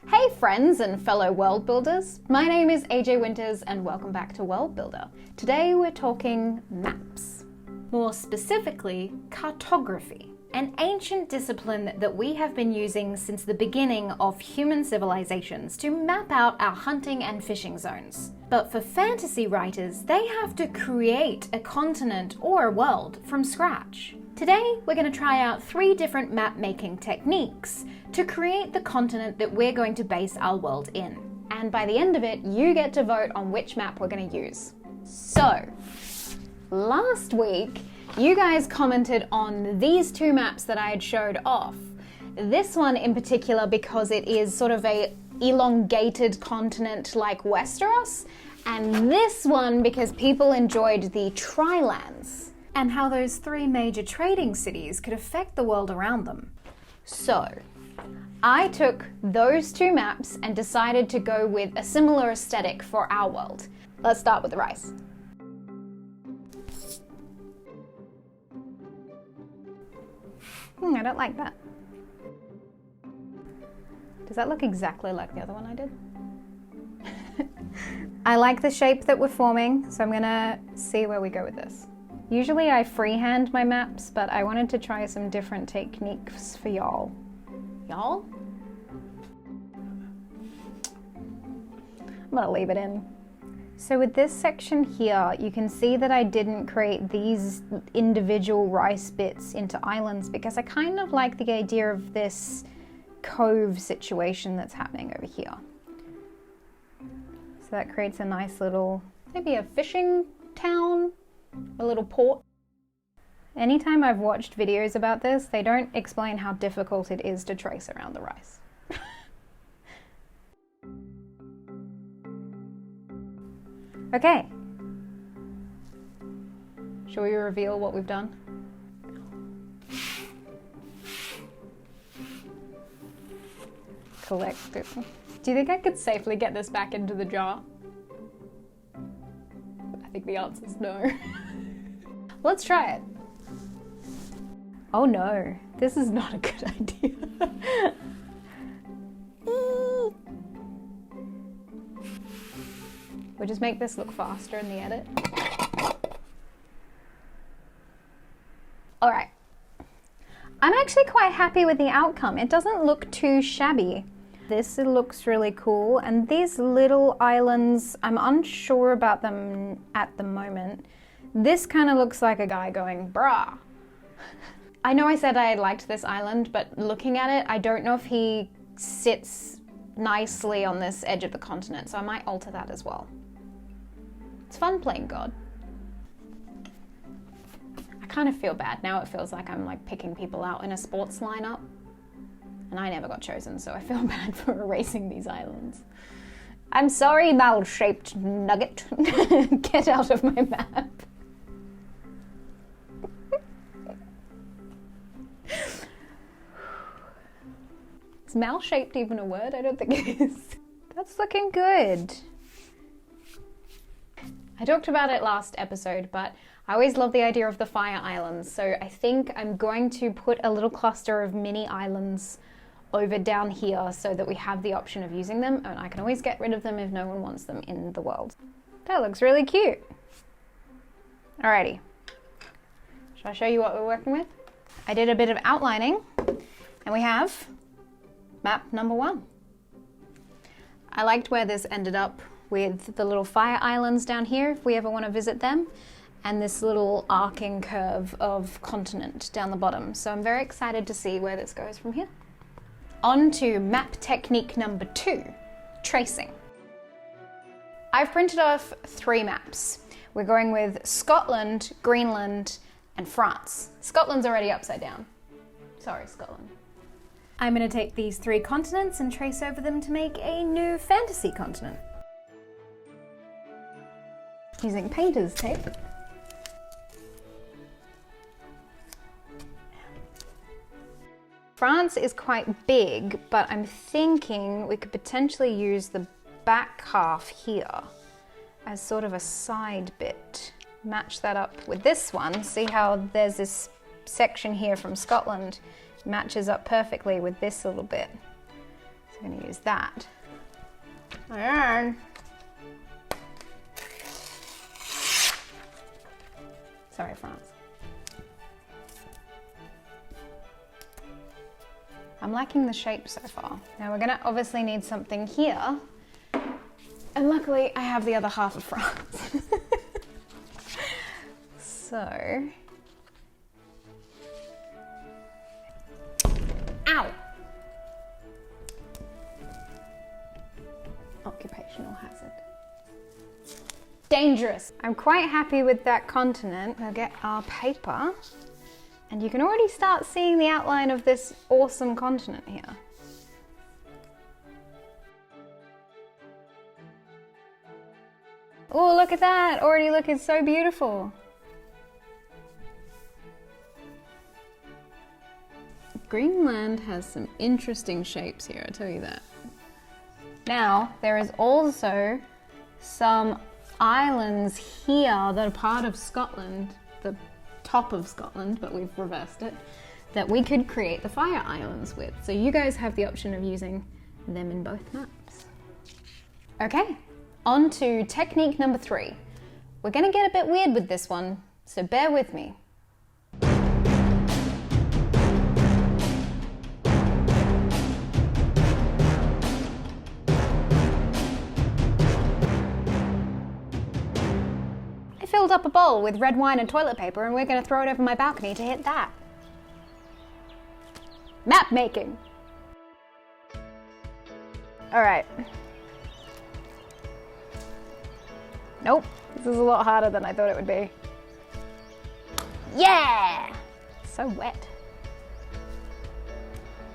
Hey friends and fellow world builders, my name is AJ Winters and welcome back to World Builder. Today we're talking maps. More specifically, cartography, an ancient discipline that we have been using since the beginning of human civilizations to map out our hunting and fishing zones. But for fantasy writers, they have to create a continent or a world from scratch. Today, we're going to try out 3 different map-making techniques to create the continent that we're going to base our world in. And by the end of it, you get to vote on which map we're going to use. So, last week, you guys commented on these 2 maps that I had showed off. This one in particular because it is sort of a elongated continent like Westeros, and this one because people enjoyed the Trilands and how those 3 major trading cities could affect the world around them. So, I took those 2 maps and decided to go with a similar aesthetic for our world. Let's start with the rice. I don't like that. Does that look exactly like the other one I did? I like the shape that we're forming, so I'm gonna see where we go with this. Usually I freehand my maps, but I wanted to try some different techniques for y'all. Y'all? I'm gonna leave it in. So with this section here, you can see that I didn't create these individual rice bits into islands because I kind of like the idea of this cove situation that's happening over here. So that creates a nice little, maybe a fishing town, a little port. Anytime I've watched videos about this, they don't explain how difficult it is to trace around the rice. Okay. Shall we reveal what we've done? Collect it. Do you think I could safely get this back into the jar? I think the answer is no. Let's try it. Oh no, this is not a good idea. We'll just make this look faster in the edit. All right. I'm actually quite happy with the outcome. It doesn't look too shabby. This looks really cool, and these little islands, I'm unsure about them at the moment. This kind of looks like a guy going, brah. I know I said I liked this island, but looking at it, I don't know if he sits nicely on this edge of the continent, so I might alter that as well. It's fun playing God. I kind of feel bad. Now it feels like I'm like picking people out in a sports lineup. And I never got chosen, so I feel bad for erasing these islands. I'm sorry, mal-shaped nugget. Get out of my map. Is mal-shaped even a word? I don't think it is. That's looking good. I talked about it last episode, but I always love the idea of the fire islands, so I think I'm going to put a little cluster of mini islands over down here so that we have the option of using them, and I can always get rid of them if no one wants them in the world. That looks really cute. Alrighty. Shall I show you what we're working with? I did a bit of outlining, and we have map number 1. I liked where this ended up with the little fire islands down here, if we ever want to visit them, and this little arcing curve of continent down the bottom. So I'm very excited to see where this goes from here. On to map technique number 2, tracing. I've printed off 3 maps. We're going with Scotland, Greenland, and France. Scotland's already upside down. Sorry, Scotland. I'm going to take these 3 continents and trace over them to make a new fantasy continent. Using painter's tape. France is quite big, but I'm thinking we could potentially use the back half here as sort of a side bit. Match that up with this one. See how there's this section here from Scotland matches up perfectly with this little bit. So we're going to use that. And sorry, France. I'm liking the shape so far. Now we're gonna obviously need something here. And luckily I have the other half of France. So. Ow! Occupational hazard. Dangerous. I'm quite happy with that continent. We'll get our paper. And you can already start seeing the outline of this awesome continent here. Oh, look at that, already looking so beautiful. Greenland has some interesting shapes here, I'll tell you that. Now, there is also some islands here that are part of Scotland, the top of Scotland, but we've reversed it, that we could create the fire islands with. So you guys have the option of using them in both maps. Okay, on to technique number 3. We're gonna get a bit weird with this one, so bear with me. Filled up a bowl with red wine and toilet paper, and we're going to throw it over my balcony to hit that. Map making. All right. Nope, this is a lot harder than I thought it would be. Yeah! So wet.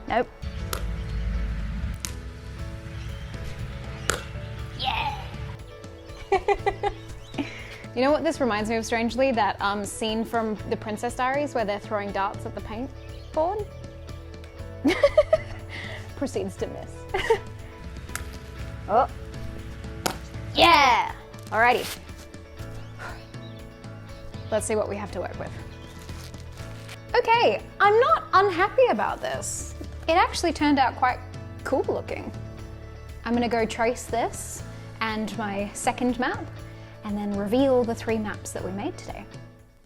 Nope. Yeah! You know what this reminds me of strangely? That scene from The Princess Diaries where they're throwing darts at the paintboard. Proceeds to miss. Oh. Yeah! Alrighty. Let's see what we have to work with. Okay, I'm not unhappy about this. It actually turned out quite cool looking. I'm gonna go trace this and my second map, and then reveal the 3 maps that we made today.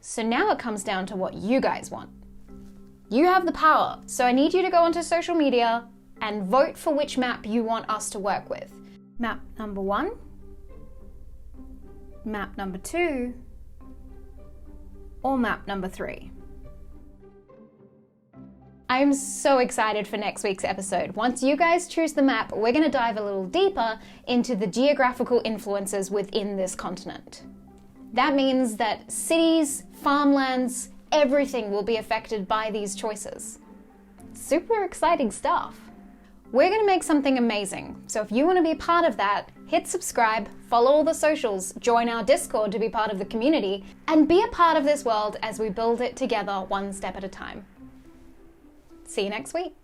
So now it comes down to what you guys want. You have the power, so I need you to go onto social media and vote for which map you want us to work with. Map number 1, map number 2, or map number 3. I'm so excited for next week's episode. Once you guys choose the map, we're going to dive a little deeper into the geographical influences within this continent. That means that cities, farmlands, everything will be affected by these choices. Super exciting stuff. We're going to make something amazing, so if you want to be part of that, hit subscribe, follow all the socials, join our Discord to be part of the community, and be a part of this world as we build it together one step at a time. See you next week.